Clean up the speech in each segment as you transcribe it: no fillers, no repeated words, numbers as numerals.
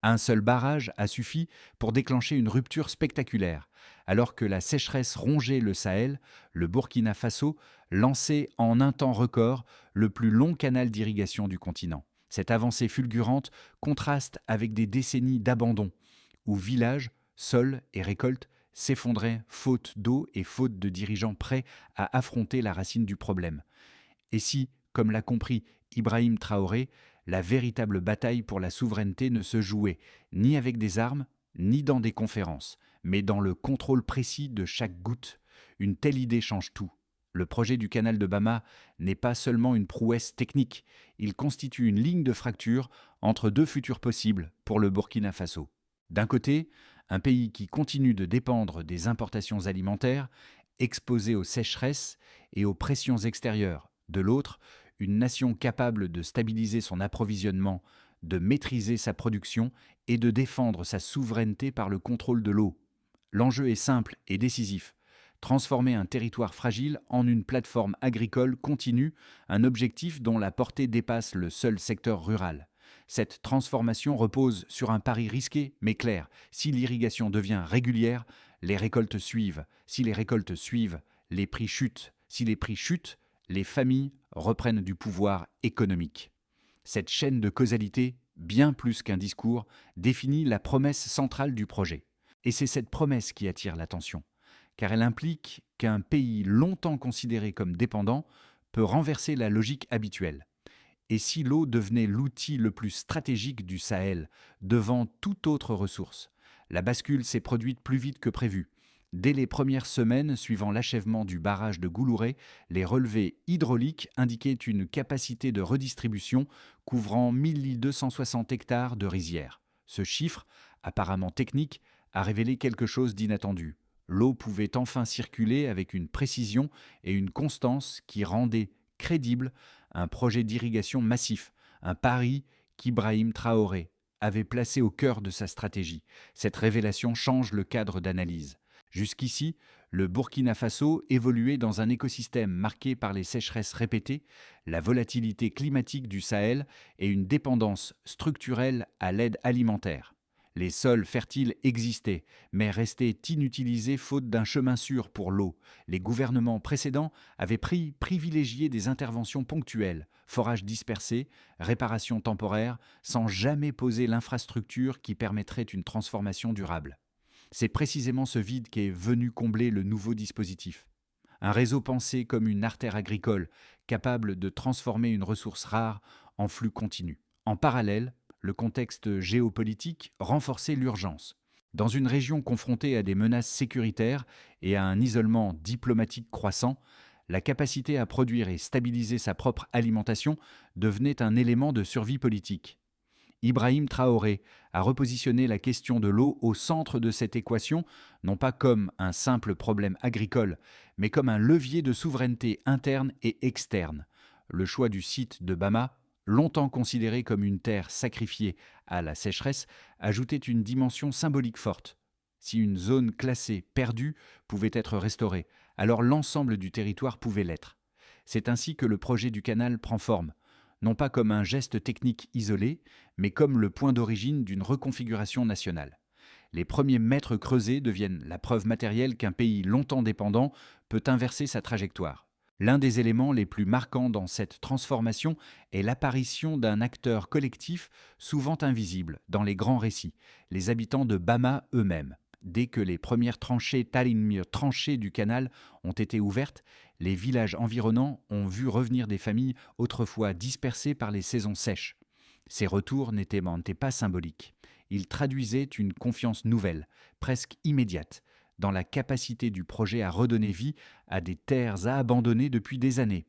Un seul barrage a suffi pour déclencher une rupture spectaculaire. Alors que la sécheresse rongeait le Sahel, le Burkina Faso lançait en un temps record le plus long canal d'irrigation du continent. Cette avancée fulgurante contraste avec des décennies d'abandon, où villages, sols et récoltes s'effondraient faute d'eau et faute de dirigeants prêts à affronter la racine du problème. Et si, comme l'a compris Ibrahim Traoré, la véritable bataille pour la souveraineté ne se jouait ni avec des armes, ni dans des conférences, mais dans le contrôle précis de chaque goutte. Une telle idée change tout. Le projet du canal de Bama n'est pas seulement une prouesse technique, il constitue une ligne de fracture entre deux futurs possibles pour le Burkina Faso. D'un côté, un pays qui continue de dépendre des importations alimentaires, exposé aux sécheresses et aux pressions extérieures. De l'autre, une nation capable de stabiliser son approvisionnement, de maîtriser sa production et de défendre sa souveraineté par le contrôle de l'eau. L'enjeu est simple et décisif. Transformer un territoire fragile en une plateforme agricole continue, un objectif dont la portée dépasse le seul secteur rural. Cette transformation repose sur un pari risqué mais clair. Si l'irrigation devient régulière, les récoltes suivent. Si les récoltes suivent, les prix chutent. Si les prix chutent, les familles reprennent du pouvoir économique. Cette chaîne de causalité, bien plus qu'un discours, définit la promesse centrale du projet. Et c'est cette promesse qui attire l'attention, car elle implique qu'un pays longtemps considéré comme dépendant peut renverser la logique habituelle. Et si l'eau devenait l'outil le plus stratégique du Sahel, devant toute autre ressource? La bascule s'est produite plus vite que prévu. Dès les premières semaines suivant l'achèvement du barrage de Goulouré, les relevés hydrauliques indiquaient une capacité de redistribution couvrant 1260 hectares de rizières. Ce chiffre, apparemment technique, a révélé quelque chose d'inattendu. L'eau pouvait enfin circuler avec une précision et une constance qui rendaient crédible un projet d'irrigation massif, un pari qu'Ibrahim Traoré avait placé au cœur de sa stratégie. Cette révélation change le cadre d'analyse. Jusqu'ici, le Burkina Faso évoluait dans un écosystème marqué par les sécheresses répétées, la volatilité climatique du Sahel et une dépendance structurelle à l'aide alimentaire. Les sols fertiles existaient, mais restaient inutilisés faute d'un chemin sûr pour l'eau. Les gouvernements précédents avaient privilégié des interventions ponctuelles, forages dispersés, réparations temporaires, sans jamais poser l'infrastructure qui permettrait une transformation durable. C'est précisément ce vide qu'est venu combler le nouveau dispositif. Un réseau pensé comme une artère agricole, capable de transformer une ressource rare en flux continu. En parallèle, le contexte géopolitique renforçait l'urgence. Dans une région confrontée à des menaces sécuritaires et à un isolement diplomatique croissant, la capacité à produire et stabiliser sa propre alimentation devenait un élément de survie politique. Ibrahim Traoré a repositionné la question de l'eau au centre de cette équation, non pas comme un simple problème agricole, mais comme un levier de souveraineté interne et externe. Le choix du site de Bama, longtemps considéré comme une terre sacrifiée à la sécheresse, ajoutait une dimension symbolique forte. Si une zone classée perdue pouvait être restaurée, alors l'ensemble du territoire pouvait l'être. C'est ainsi que le projet du canal prend forme, non pas comme un geste technique isolé, mais comme le point d'origine d'une reconfiguration nationale. Les premiers mètres creusés deviennent la preuve matérielle qu'un pays longtemps dépendant peut inverser sa trajectoire. L'un des éléments les plus marquants dans cette transformation est l'apparition d'un acteur collectif souvent invisible dans les grands récits, les habitants de Bama eux-mêmes. Dès que les premières tranchées du canal ont été ouvertes, les villages environnants ont vu revenir des familles autrefois dispersées par les saisons sèches. Ces retours n'étaient pas symboliques. Ils traduisaient une confiance nouvelle, presque immédiate, dans la capacité du projet à redonner vie à des terres abandonnées depuis des années.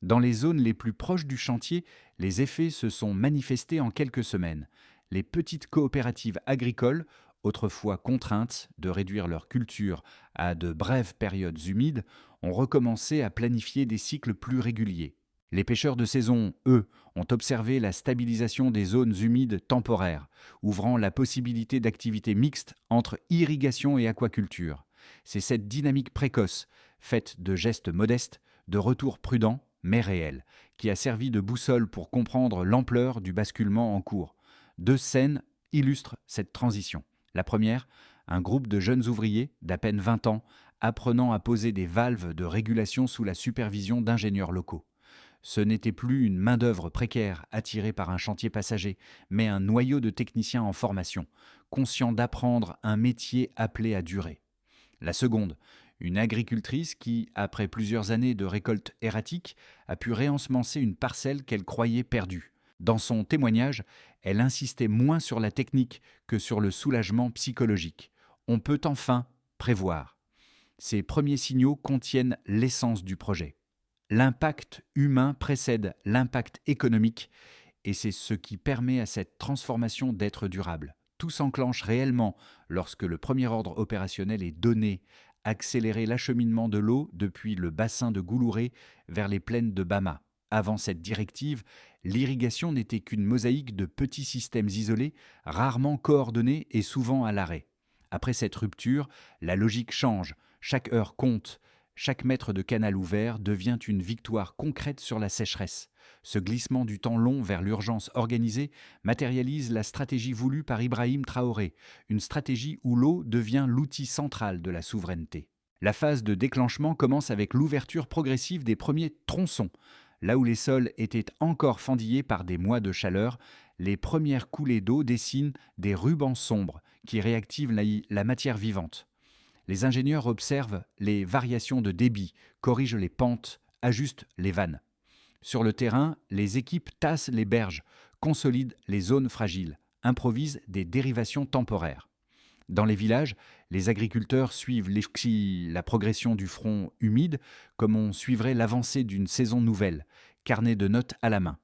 Dans les zones les plus proches du chantier, les effets se sont manifestés en quelques semaines. Les petites coopératives agricoles, autrefois contraintes de réduire leur culture à de brèves périodes humides, ont recommencé à planifier des cycles plus réguliers. Les pêcheurs de saison, eux, ont observé la stabilisation des zones humides temporaires, ouvrant la possibilité d'activités mixtes entre irrigation et aquaculture. C'est cette dynamique précoce, faite de gestes modestes, de retours prudents, mais réels, qui a servi de boussole pour comprendre l'ampleur du basculement en cours. Deux scènes illustrent cette transition. La première, un groupe de jeunes ouvriers d'à peine 20 ans apprenant à poser des valves de régulation sous la supervision d'ingénieurs locaux. Ce n'était plus une main-d'œuvre précaire attirée par un chantier passager, mais un noyau de techniciens en formation, conscients d'apprendre un métier appelé à durer. La seconde, une agricultrice qui, après plusieurs années de récolte erratique, a pu réensemencer une parcelle qu'elle croyait perdue. Dans son témoignage, elle insistait moins sur la technique que sur le soulagement psychologique. On peut enfin prévoir. Ces premiers signaux contiennent l'essence du projet. L'impact humain précède l'impact économique et c'est ce qui permet à cette transformation d'être durable. Tout s'enclenche réellement lorsque le premier ordre opérationnel est donné, accélérer l'acheminement de l'eau depuis le bassin de Goulouré vers les plaines de Bama. Avant cette directive, l'irrigation n'était qu'une mosaïque de petits systèmes isolés, rarement coordonnés et souvent à l'arrêt. Après cette rupture, la logique change, chaque heure compte, chaque mètre de canal ouvert devient une victoire concrète sur la sécheresse. Ce glissement du temps long vers l'urgence organisée matérialise la stratégie voulue par Ibrahim Traoré, une stratégie où l'eau devient l'outil central de la souveraineté. La phase de déclenchement commence avec l'ouverture progressive des premiers tronçons. Là où les sols étaient encore fendillés par des mois de chaleur, les premières coulées d'eau dessinent des rubans sombres qui réactivent la matière vivante. Les ingénieurs observent les variations de débit, corrigent les pentes, ajustent les vannes. Sur le terrain, les équipes tassent les berges, consolident les zones fragiles, improvisent des dérivations temporaires. Dans les villages, les agriculteurs suivent la progression du front humide comme on suivrait l'avancée d'une saison nouvelle, carnet de notes à la main.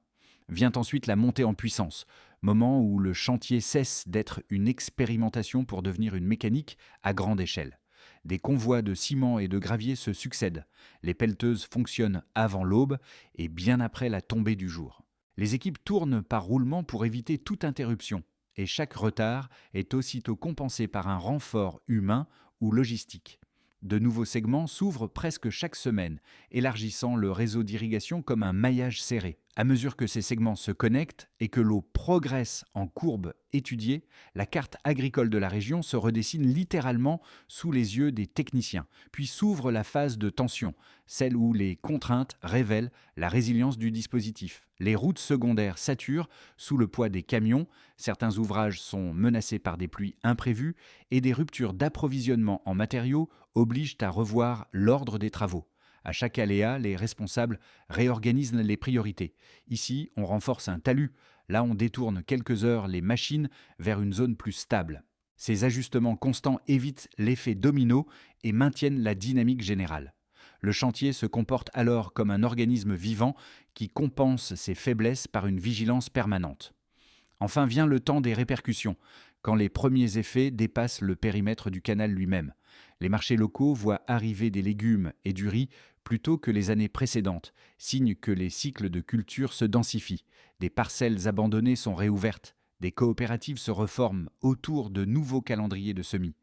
Vient ensuite la montée en puissance, moment où le chantier cesse d'être une expérimentation pour devenir une mécanique à grande échelle. Des convois de ciment et de gravier se succèdent. Les pelleteuses fonctionnent avant l'aube et bien après la tombée du jour. Les équipes tournent par roulement pour éviter toute interruption. Et chaque retard est aussitôt compensé par un renfort humain ou logistique. De nouveaux segments s'ouvrent presque chaque semaine, élargissant le réseau d'irrigation comme un maillage serré. À mesure que ces segments se connectent et que l'eau progresse en courbe étudiée, la carte agricole de la région se redessine littéralement sous les yeux des techniciens. Puis s'ouvre la phase de tension, celle où les contraintes révèlent la résilience du dispositif. Les routes secondaires saturent sous le poids des camions, certains ouvrages sont menacés par des pluies imprévues et des ruptures d'approvisionnement en matériaux obligent à revoir l'ordre des travaux. À chaque aléa, les responsables réorganisent les priorités. Ici, on renforce un talus. Là, on détourne quelques heures les machines vers une zone plus stable. Ces ajustements constants évitent l'effet domino et maintiennent la dynamique générale. Le chantier se comporte alors comme un organisme vivant qui compense ses faiblesses par une vigilance permanente. Enfin vient le temps des répercussions, quand les premiers effets dépassent le périmètre du canal lui-même. Les marchés locaux voient arriver des légumes et du riz plutôt que les années précédentes, signe que les cycles de culture se densifient. Des parcelles abandonnées sont réouvertes, des coopératives se reforment autour de nouveaux calendriers de semis.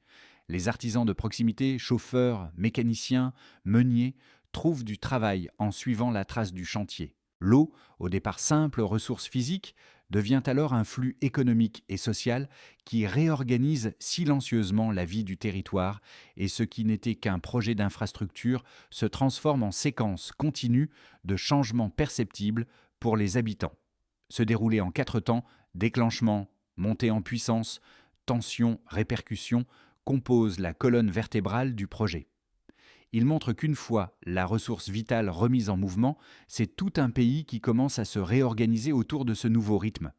Les artisans de proximité, chauffeurs, mécaniciens, meuniers, trouvent du travail en suivant la trace du chantier. L'eau, au départ simple ressource physique, devient alors un flux économique et social qui réorganise silencieusement la vie du territoire et ce qui n'était qu'un projet d'infrastructure se transforme en séquence continue de changements perceptibles pour les habitants. Se dérouler en 4 temps, déclenchement, montée en puissance, tension, répercussion, compose la colonne vertébrale du projet. Il montre qu'une fois la ressource vitale remise en mouvement, c'est tout un pays qui commence à se réorganiser autour de ce nouveau rythme.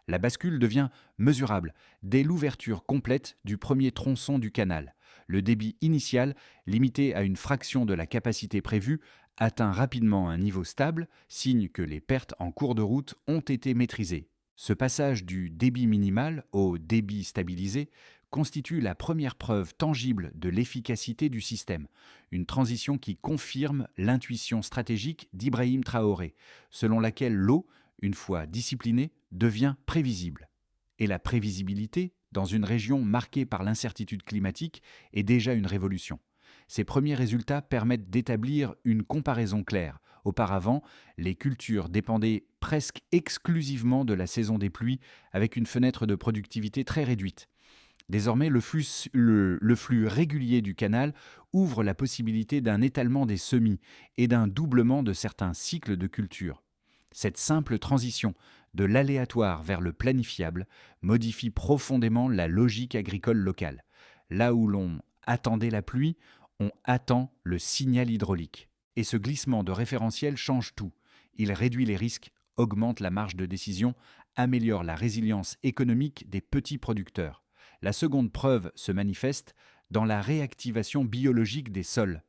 La bascule devient mesurable dès l'ouverture complète du premier tronçon du canal. Le débit initial, limité à une fraction de la capacité prévue, atteint rapidement un niveau stable, signe que les pertes en cours de route ont été maîtrisées. Ce passage du débit minimal au débit stabilisé constitue la première preuve tangible de l'efficacité du système, une transition qui confirme l'intuition stratégique d'Ibrahim Traoré, selon laquelle l'eau, une fois disciplinée, devient prévisible. Et la prévisibilité, dans une région marquée par l'incertitude climatique, est déjà une révolution. Ces premiers résultats permettent d'établir une comparaison claire. Auparavant, les cultures dépendaient presque exclusivement de la saison des pluies, avec une fenêtre de productivité très réduite. Désormais, le flux régulier du canal ouvre la possibilité d'un étalement des semis et d'un doublement de certains cycles de culture. Cette simple transition de l'aléatoire vers le planifiable modifie profondément la logique agricole locale. Là où l'on attendait la pluie, on attend le signal hydraulique. Et ce glissement de référentiel change tout. Il réduit les risques, augmente la marge de décision, améliore la résilience économique des petits producteurs. La seconde preuve se manifeste dans la réactivation biologique des sols.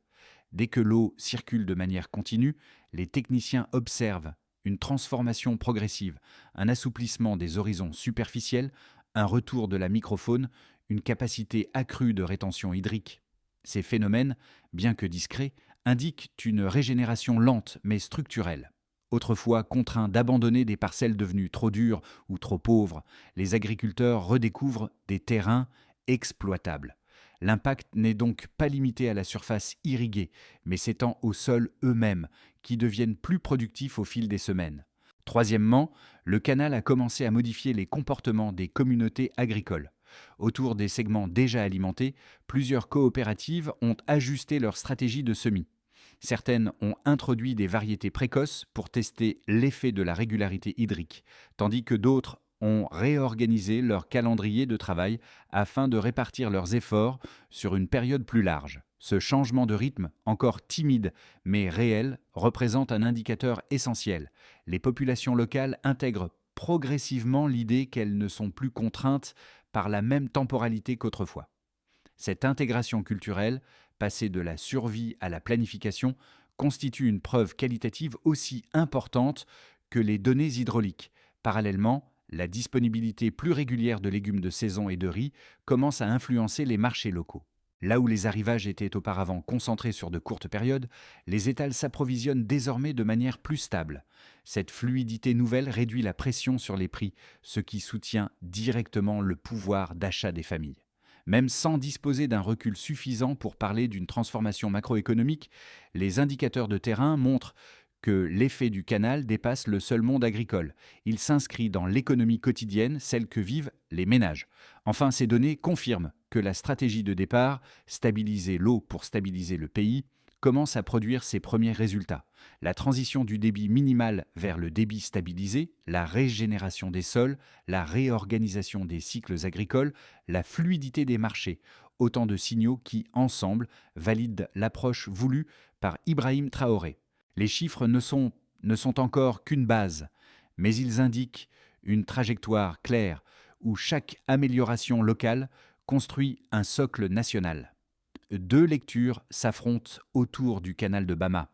Dès que l'eau circule de manière continue, les techniciens observent une transformation progressive, un assouplissement des horizons superficiels, un retour de la microfaune, une capacité accrue de rétention hydrique. Ces phénomènes, bien que discrets, indiquent une régénération lente mais structurelle. Autrefois contraints d'abandonner des parcelles devenues trop dures ou trop pauvres, les agriculteurs redécouvrent des terrains exploitables. L'impact n'est donc pas limité à la surface irriguée, mais s'étend aux sols eux-mêmes, qui deviennent plus productifs au fil des semaines. Troisièmement, le canal a commencé à modifier les comportements des communautés agricoles. Autour des segments déjà alimentés, plusieurs coopératives ont ajusté leur stratégie de semis. Certaines ont introduit des variétés précoces pour tester l'effet de la régularité hydrique, tandis que d'autres ont réorganisé leur calendrier de travail afin de répartir leurs efforts sur une période plus large. Ce changement de rythme, encore timide mais réel, représente un indicateur essentiel. Les populations locales intègrent progressivement l'idée qu'elles ne sont plus contraintes par la même temporalité qu'autrefois. Cette intégration culturelle, passée de la survie à la planification, constitue une preuve qualitative aussi importante que les données hydrauliques. Parallèlement, la disponibilité plus régulière de légumes de saison et de riz commence à influencer les marchés locaux. Là où les arrivages étaient auparavant concentrés sur de courtes périodes, les étals s'approvisionnent désormais de manière plus stable. Cette fluidité nouvelle réduit la pression sur les prix, ce qui soutient directement le pouvoir d'achat des familles. Même sans disposer d'un recul suffisant pour parler d'une transformation macroéconomique, les indicateurs de terrain montrent que l'effet du canal dépasse le seul monde agricole. Il s'inscrit dans l'économie quotidienne, celle que vivent les ménages. Enfin, ces données confirment que la stratégie de départ, stabiliser l'eau pour stabiliser le pays, commence à produire ses premiers résultats. La transition du débit minimal vers le débit stabilisé, la régénération des sols, la réorganisation des cycles agricoles, la fluidité des marchés, autant de signaux qui, ensemble, valident l'approche voulue par Ibrahim Traoré. Les chiffres ne sont encore qu'une base, mais ils indiquent une trajectoire claire où chaque amélioration locale construit un socle national. Deux lectures s'affrontent autour du canal de Bama.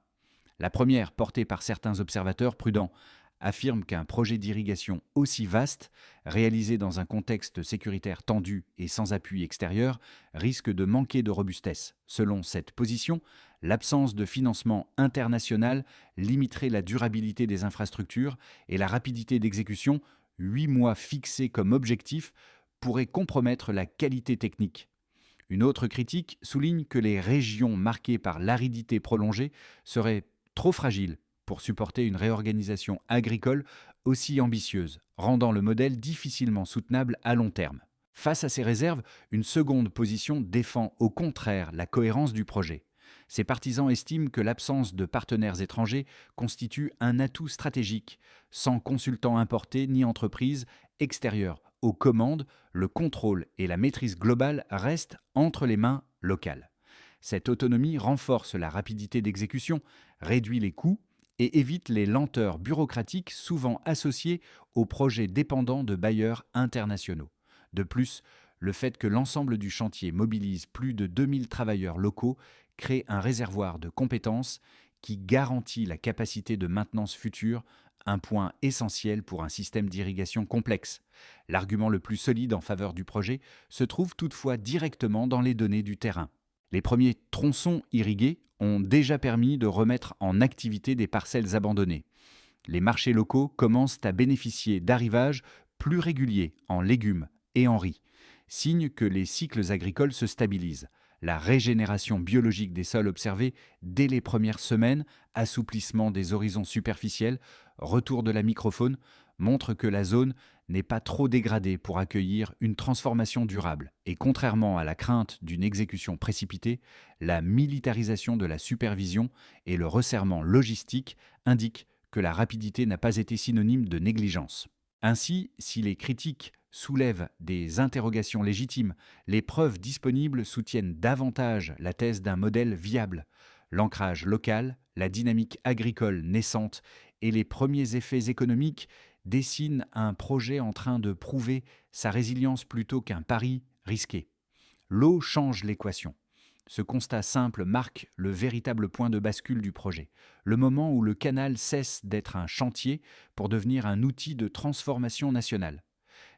La première, portée par certains observateurs prudents, affirme qu'un projet d'irrigation aussi vaste, réalisé dans un contexte sécuritaire tendu et sans appui extérieur, risque de manquer de robustesse. Selon cette position, l'absence de financement international limiterait la durabilité des infrastructures et la rapidité d'exécution, 8 mois fixés comme objectif, pourrait compromettre la qualité technique. Une autre critique souligne que les régions marquées par l'aridité prolongée seraient trop fragiles pour supporter une réorganisation agricole aussi ambitieuse, rendant le modèle difficilement soutenable à long terme. Face à ces réserves, une seconde position défend au contraire la cohérence du projet. Ses partisans estiment que l'absence de partenaires étrangers constitue un atout stratégique. Sans consultants importés ni entreprises extérieures aux commandes, le contrôle et la maîtrise globale restent entre les mains locales. Cette autonomie renforce la rapidité d'exécution, réduit les coûts et évite les lenteurs bureaucratiques souvent associées aux projets dépendants de bailleurs internationaux. De plus, le fait que l'ensemble du chantier mobilise plus de 2000 travailleurs locaux crée un réservoir de compétences qui garantit la capacité de maintenance future, un point essentiel pour un système d'irrigation complexe. L'argument le plus solide en faveur du projet se trouve toutefois directement dans les données du terrain. Les premiers tronçons irrigués ont déjà permis de remettre en activité des parcelles abandonnées. Les marchés locaux commencent à bénéficier d'arrivages plus réguliers en légumes et en riz, signe que les cycles agricoles se stabilisent. La régénération biologique des sols observée dès les premières semaines, assouplissement des horizons superficiels, retour de la microfaune, montre que la zone n'est pas trop dégradée pour accueillir une transformation durable. Et contrairement à la crainte d'une exécution précipitée, la militarisation de la supervision et le resserrement logistique indiquent que la rapidité n'a pas été synonyme de négligence. Ainsi, si les critiques soulèvent des interrogations légitimes, les preuves disponibles soutiennent davantage la thèse d'un modèle viable. L'ancrage local, la dynamique agricole naissante et les premiers effets économiques dessinent un projet en train de prouver sa résilience plutôt qu'un pari risqué. L'eau change l'équation. Ce constat simple marque le véritable point de bascule du projet, le moment où le canal cesse d'être un chantier pour devenir un outil de transformation nationale.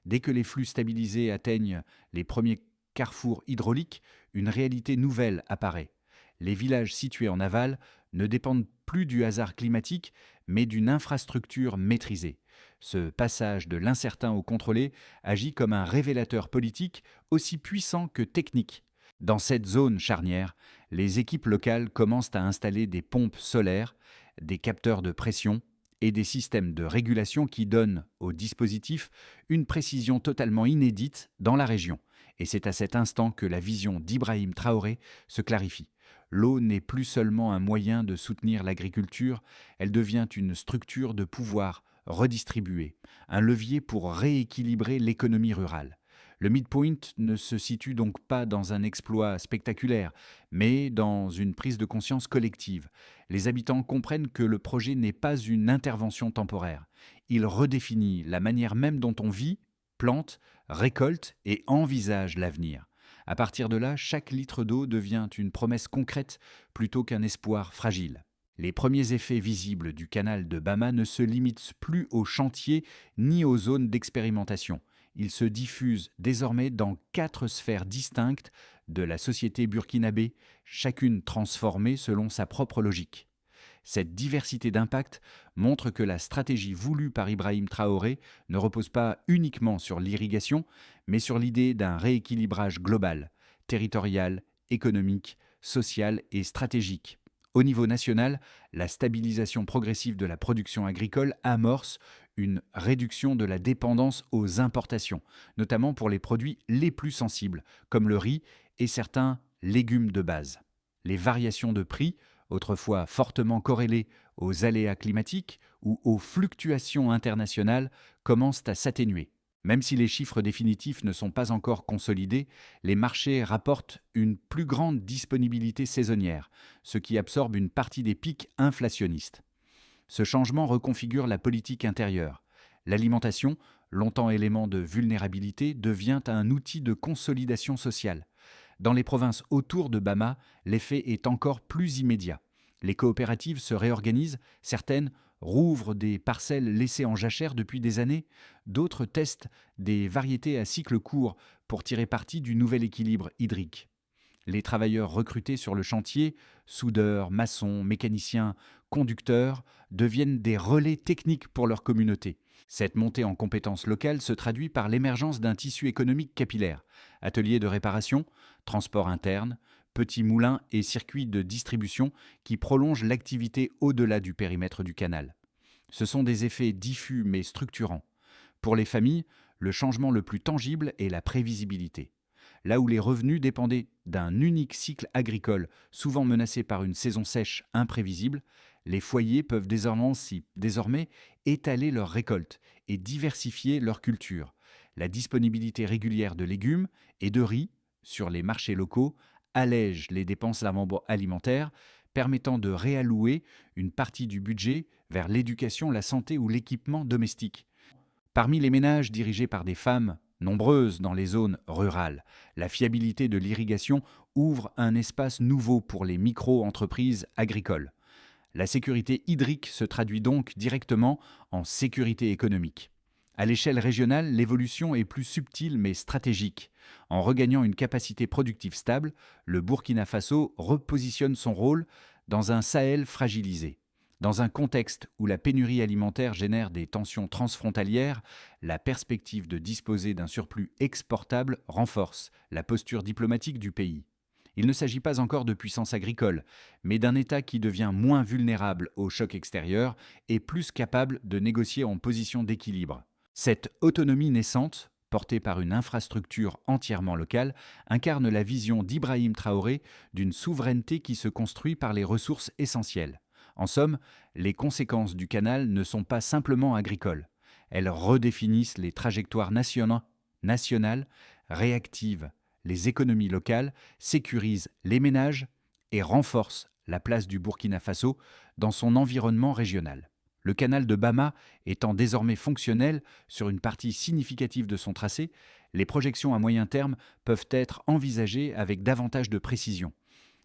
Dès que les flux stabilisés atteignent les premiers carrefours hydrauliques, une réalité nouvelle apparaît. Les villages situés en aval ne dépendent plus du hasard climatique, mais d'une infrastructure maîtrisée. Ce passage de l'incertain au contrôlé agit comme un révélateur politique aussi puissant que technique. Dans cette zone charnière, les équipes locales commencent à installer des pompes solaires, des capteurs de pression et des systèmes de régulation qui donnent au dispositif une précision totalement inédite dans la région. Et c'est à cet instant que la vision d'Ibrahim Traoré se clarifie. L'eau n'est plus seulement un moyen de soutenir l'agriculture, elle devient une structure de pouvoir redistribuée, un levier pour rééquilibrer l'économie rurale. Le midpoint ne se situe donc pas dans un exploit spectaculaire, mais dans une prise de conscience collective. Les habitants comprennent que le projet n'est pas une intervention temporaire. Il redéfinit la manière même dont on vit, plante, récolte et envisage l'avenir. À partir de là, chaque litre d'eau devient une promesse concrète plutôt qu'un espoir fragile. Les premiers effets visibles du canal de Bama ne se limitent plus aux chantiers ni aux zones d'expérimentation. Ils se diffusent désormais dans 4 sphères distinctes de la société burkinabé, chacune transformée selon sa propre logique. Cette diversité d'impact montre que la stratégie voulue par Ibrahim Traoré ne repose pas uniquement sur l'irrigation, mais sur l'idée d'un rééquilibrage global, territorial, économique, social et stratégique. Au niveau national, la stabilisation progressive de la production agricole amorce une réduction de la dépendance aux importations, notamment pour les produits les plus sensibles, comme le riz et certains légumes de base. Les variations de prix, autrefois fortement corrélées aux aléas climatiques ou aux fluctuations internationales, commencent à s'atténuer. Même si les chiffres définitifs ne sont pas encore consolidés, les marchés rapportent une plus grande disponibilité saisonnière, ce qui absorbe une partie des pics inflationnistes. Ce changement reconfigure la politique intérieure. L'alimentation, longtemps élément de vulnérabilité, devient un outil de consolidation sociale. Dans les provinces autour de Bama, l'effet est encore plus immédiat. Les coopératives se réorganisent, certaines rouvrent des parcelles laissées en jachère depuis des années, d'autres testent des variétés à cycle court pour tirer parti du nouvel équilibre hydrique. Les travailleurs recrutés sur le chantier, soudeurs, maçons, mécaniciens, conducteurs, deviennent des relais techniques pour leur communauté. Cette montée en compétences locales se traduit par l'émergence d'un tissu économique capillaire. Ateliers de réparation, transport interne, petits moulins et circuits de distribution qui prolongent l'activité au-delà du périmètre du canal. Ce sont des effets diffus mais structurants. Pour les familles, le changement le plus tangible est la prévisibilité. Là où les revenus dépendaient d'un unique cycle agricole, souvent menacé par une saison sèche imprévisible, les foyers peuvent désormais étaler leurs récoltes et diversifier leur culture. La disponibilité régulière de légumes et de riz sur les marchés locaux allège les dépenses alimentaires, permettant de réallouer une partie du budget vers l'éducation, la santé ou l'équipement domestique. Parmi les ménages dirigés par des femmes, nombreuses dans les zones rurales, la fiabilité de l'irrigation ouvre un espace nouveau pour les micro-entreprises agricoles. La sécurité hydrique se traduit donc directement en sécurité économique. À l'échelle régionale, l'évolution est plus subtile mais stratégique. En regagnant une capacité productive stable, le Burkina Faso repositionne son rôle dans un Sahel fragilisé. Dans un contexte où la pénurie alimentaire génère des tensions transfrontalières, la perspective de disposer d'un surplus exportable renforce la posture diplomatique du pays. Il ne s'agit pas encore de puissance agricole, mais d'un État qui devient moins vulnérable aux chocs extérieurs et plus capable de négocier en position d'équilibre. Cette autonomie naissante, portée par une infrastructure entièrement locale, incarne la vision d'Ibrahim Traoré d'une souveraineté qui se construit par les ressources essentielles. En somme, les conséquences du canal ne sont pas simplement agricoles. Elles redéfinissent les trajectoires nationales, réactivent les économies locales, sécurisent les ménages et renforcent la place du Burkina Faso dans son environnement régional. Le canal de Bama étant désormais fonctionnel sur une partie significative de son tracé, les projections à moyen terme peuvent être envisagées avec davantage de précision.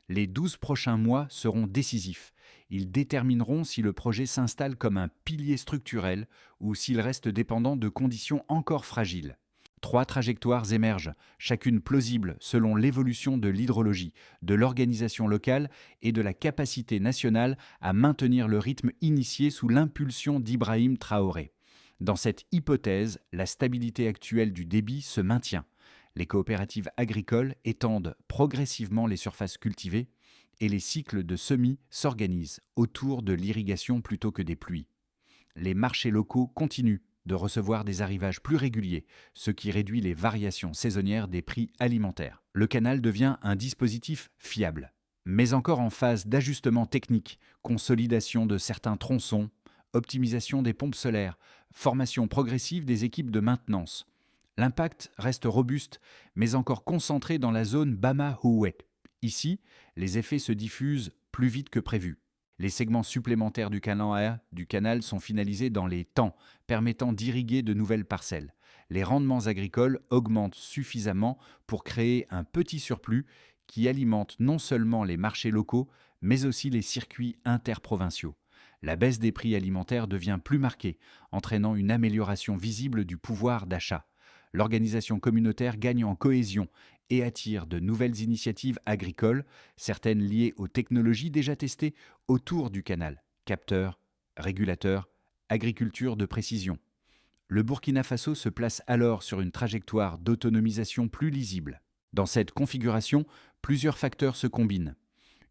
Les 12 prochains mois seront décisifs. Ils détermineront si le projet s'installe comme un pilier structurel ou s'il reste dépendant de conditions encore fragiles. 3 trajectoires émergent, chacune plausible selon l'évolution de l'hydrologie, de l'organisation locale et de la capacité nationale à maintenir le rythme initié sous l'impulsion d'Ibrahim Traoré. Dans cette hypothèse, la stabilité actuelle du débit se maintient. Les coopératives agricoles étendent progressivement les surfaces cultivées et les cycles de semis s'organisent autour de l'irrigation plutôt que des pluies. Les marchés locaux continuent de recevoir des arrivages plus réguliers, ce qui réduit les variations saisonnières des prix alimentaires. Le canal devient un dispositif fiable, mais encore en phase d'ajustement technique, consolidation de certains tronçons, optimisation des pompes solaires, formation progressive des équipes de maintenance. L'impact reste robuste, mais encore concentré dans la zone Bama-Houet. Ici, les effets se diffusent plus vite que prévu. Les segments supplémentaires du canal sont finalisés dans les temps, permettant d'irriguer de nouvelles parcelles. Les rendements agricoles augmentent suffisamment pour créer un petit surplus qui alimente non seulement les marchés locaux, mais aussi les circuits interprovinciaux. La baisse des prix alimentaires devient plus marquée, entraînant une amélioration visible du pouvoir d'achat. L'organisation communautaire gagne en cohésion et attire de nouvelles initiatives agricoles, certaines liées aux technologies déjà testées autour du canal, capteurs, régulateurs, agriculture de précision. Le Burkina Faso se place alors sur une trajectoire d'autonomisation plus lisible. Dans cette configuration, plusieurs facteurs se combinent.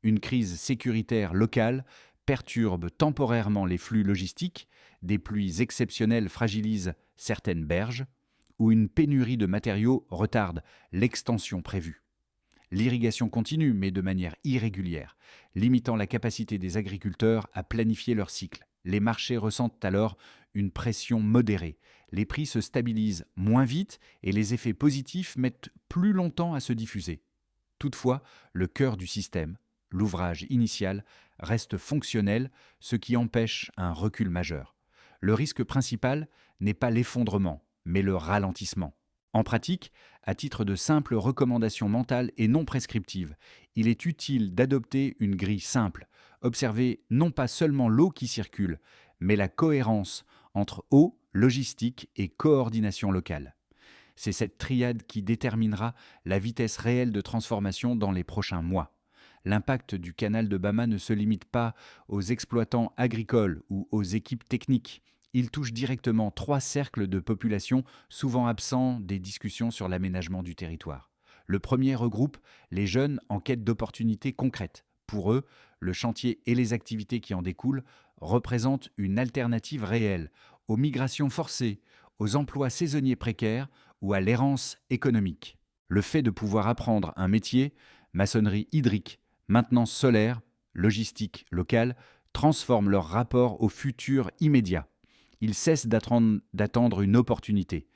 Une crise sécuritaire locale perturbe temporairement les flux logistiques, des pluies exceptionnelles fragilisent certaines berges, où une pénurie de matériaux retarde l'extension prévue. L'irrigation continue, mais de manière irrégulière, limitant la capacité des agriculteurs à planifier leur cycle. Les marchés ressentent alors une pression modérée. Les prix se stabilisent moins vite et les effets positifs mettent plus longtemps à se diffuser. Toutefois, le cœur du système, l'ouvrage initial, reste fonctionnel, ce qui empêche un recul majeur. Le risque principal n'est pas l'effondrement, mais le ralentissement. En pratique, à titre de simple recommandation mentale et non prescriptive, il est utile d'adopter une grille simple, observer non pas seulement l'eau qui circule, mais la cohérence entre eau, logistique et coordination locale. C'est cette triade qui déterminera la vitesse réelle de transformation dans les prochains mois. L'impact du canal de Bama ne se limite pas aux exploitants agricoles ou aux équipes techniques. Il touche directement 3 cercles de population souvent absents des discussions sur l'aménagement du territoire. Le premier regroupe les jeunes en quête d'opportunités concrètes. Pour eux, le chantier et les activités qui en découlent représentent une alternative réelle aux migrations forcées, aux emplois saisonniers précaires ou à l'errance économique. Le fait de pouvoir apprendre un métier, maçonnerie hydrique, maintenance solaire, logistique locale, transforme leur rapport au futur immédiat. Ils cessent d'attendre une opportunité.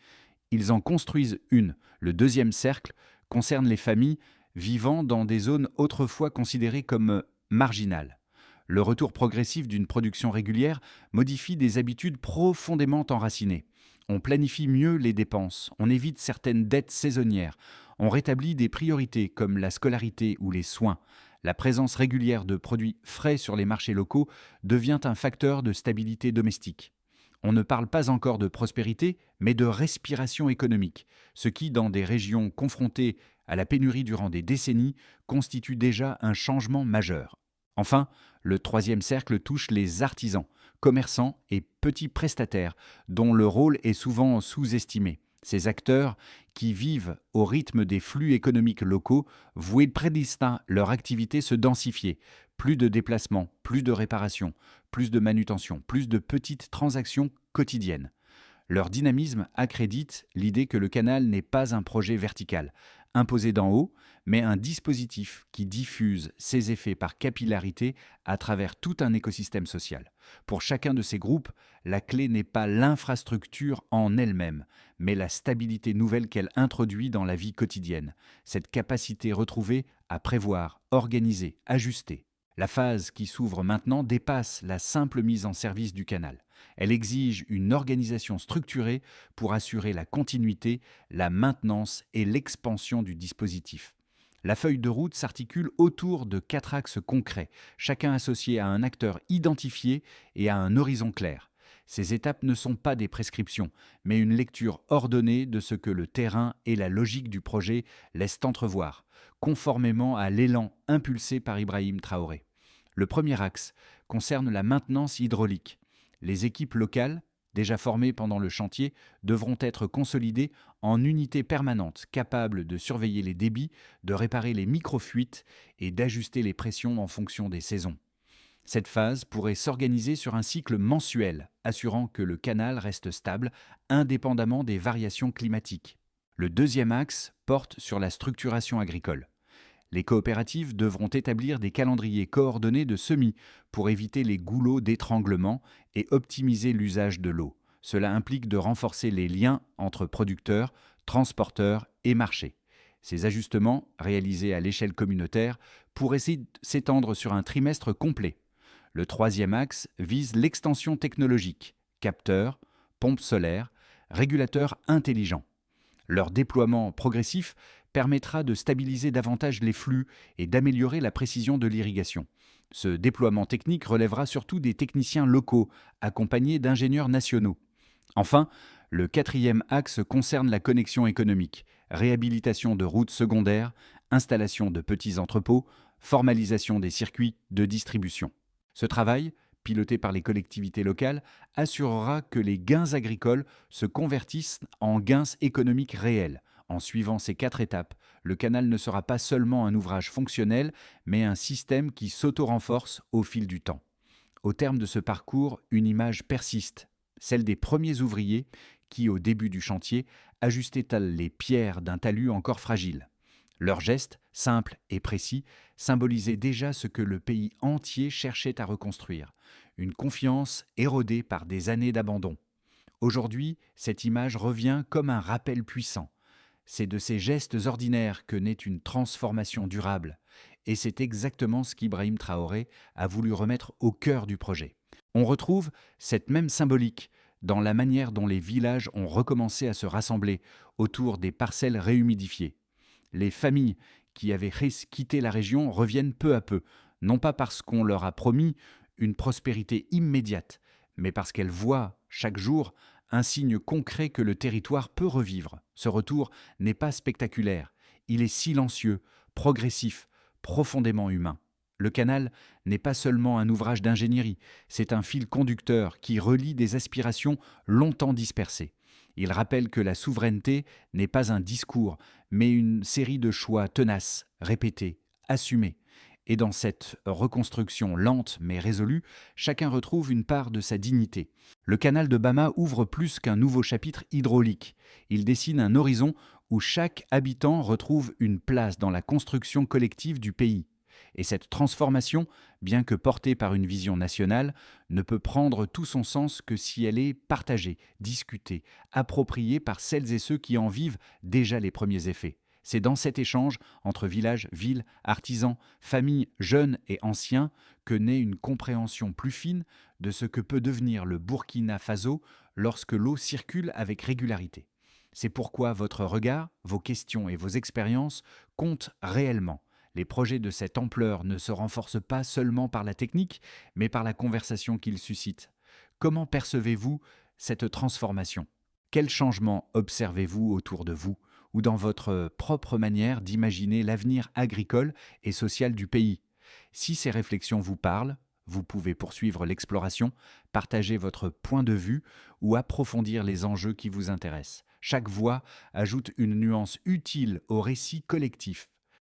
Ils en construisent une. Le deuxième cercle concerne les familles vivant dans des zones autrefois considérées comme marginales. Le retour progressif d'une production régulière modifie des habitudes profondément enracinées. On planifie mieux les dépenses, on évite certaines dettes saisonnières, on rétablit des priorités comme la scolarité ou les soins. La présence régulière de produits frais sur les marchés locaux devient un facteur de stabilité domestique. On ne parle pas encore de prospérité, mais de respiration économique, ce qui, dans des régions confrontées à la pénurie durant des décennies, constitue déjà un changement majeur. Enfin, le troisième cercle touche les artisans, commerçants et petits prestataires, dont le rôle est souvent sous-estimé. Ces acteurs, qui vivent au rythme des flux économiques locaux, voient prédestinés leur activité se densifier. Plus de déplacements, plus de réparations, plus de manutention, plus de petites transactions quotidiennes. Leur dynamisme accrédite l'idée que le canal n'est pas un projet vertical, imposé d'en haut, mais un dispositif qui diffuse ses effets par capillarité à travers tout un écosystème social. Pour chacun de ces groupes, la clé n'est pas l'infrastructure en elle-même, mais la stabilité nouvelle qu'elle introduit dans la vie quotidienne, cette capacité retrouvée à prévoir, organiser, ajuster. La phase qui s'ouvre maintenant dépasse la simple mise en service du canal. Elle exige une organisation structurée pour assurer la continuité, la maintenance et l'expansion du dispositif. La feuille de route s'articule autour de 4 axes concrets, chacun associé à un acteur identifié et à un horizon clair. Ces étapes ne sont pas des prescriptions, mais une lecture ordonnée de ce que le terrain et la logique du projet laissent entrevoir, conformément à l'élan impulsé par Ibrahim Traoré. Le premier axe concerne la maintenance hydraulique. Les équipes locales, déjà formées pendant le chantier, devront être consolidées en unités permanentes, capables de surveiller les débits, de réparer les micro-fuites et d'ajuster les pressions en fonction des saisons. Cette phase pourrait s'organiser sur un cycle mensuel, assurant que le canal reste stable, indépendamment des variations climatiques. Le deuxième axe porte sur la structuration agricole. Les coopératives devront établir des calendriers coordonnés de semis pour éviter les goulots d'étranglement et optimiser l'usage de l'eau. Cela implique de renforcer les liens entre producteurs, transporteurs et marchés. Ces ajustements, réalisés à l'échelle communautaire, pourraient s'étendre sur un trimestre complet. Le troisième axe vise l'extension technologique, capteurs, pompes solaires, régulateurs intelligents. Leur déploiement progressif permettra de stabiliser davantage les flux et d'améliorer la précision de l'irrigation. Ce déploiement technique relèvera surtout des techniciens locaux, accompagnés d'ingénieurs nationaux. Enfin, le quatrième axe concerne la connexion économique, réhabilitation de routes secondaires, installation de petits entrepôts, formalisation des circuits de distribution. Ce travail, piloté par les collectivités locales, assurera que les gains agricoles se convertissent en gains économiques réels. En suivant ces 4 étapes, le canal ne sera pas seulement un ouvrage fonctionnel, mais un système qui s'auto-renforce au fil du temps. Au terme de ce parcours, une image persiste, celle des premiers ouvriers qui, au début du chantier, ajustaient les pierres d'un talus encore fragile. Leurs gestes, simples et précis, symbolisaient déjà ce que le pays entier cherchait à reconstruire, une confiance érodée par des années d'abandon. Aujourd'hui, cette image revient comme un rappel puissant. C'est de ces gestes ordinaires que naît une transformation durable, et c'est exactement ce qu'Ibrahim Traoré a voulu remettre au cœur du projet. On retrouve cette même symbolique dans la manière dont les villages ont recommencé à se rassembler autour des parcelles réhumidifiées. Les familles qui avaient quitté la région reviennent peu à peu, non pas parce qu'on leur a promis une prospérité immédiate, mais parce qu'elles voient chaque jour un signe concret que le territoire peut revivre. Ce retour n'est pas spectaculaire, il est silencieux, progressif, profondément humain. Le canal n'est pas seulement un ouvrage d'ingénierie, c'est un fil conducteur qui relie des aspirations longtemps dispersées. Il rappelle que la souveraineté n'est pas un discours, mais une série de choix tenaces, répétés, assumés. Et dans cette reconstruction lente mais résolue, chacun retrouve une part de sa dignité. Le canal de Bama ouvre plus qu'un nouveau chapitre hydraulique. Il dessine un horizon où chaque habitant retrouve une place dans la construction collective du pays. Et cette transformation, bien que portée par une vision nationale, ne peut prendre tout son sens que si elle est partagée, discutée, appropriée par celles et ceux qui en vivent déjà les premiers effets. C'est dans cet échange entre villages, villes, artisans, familles, jeunes et anciens, que naît une compréhension plus fine de ce que peut devenir le Burkina Faso lorsque l'eau circule avec régularité. C'est pourquoi votre regard, vos questions et vos expériences comptent réellement. Les projets de cette ampleur ne se renforcent pas seulement par la technique, mais par la conversation qu'ils suscitent. Comment percevez-vous cette transformation ? Quels changements observez-vous autour de vous ou dans votre propre manière d'imaginer l'avenir agricole et social du pays ? Si ces réflexions vous parlent, vous pouvez poursuivre l'exploration, partager votre point de vue ou approfondir les enjeux qui vous intéressent. Chaque voix ajoute une nuance utile au récit collectif.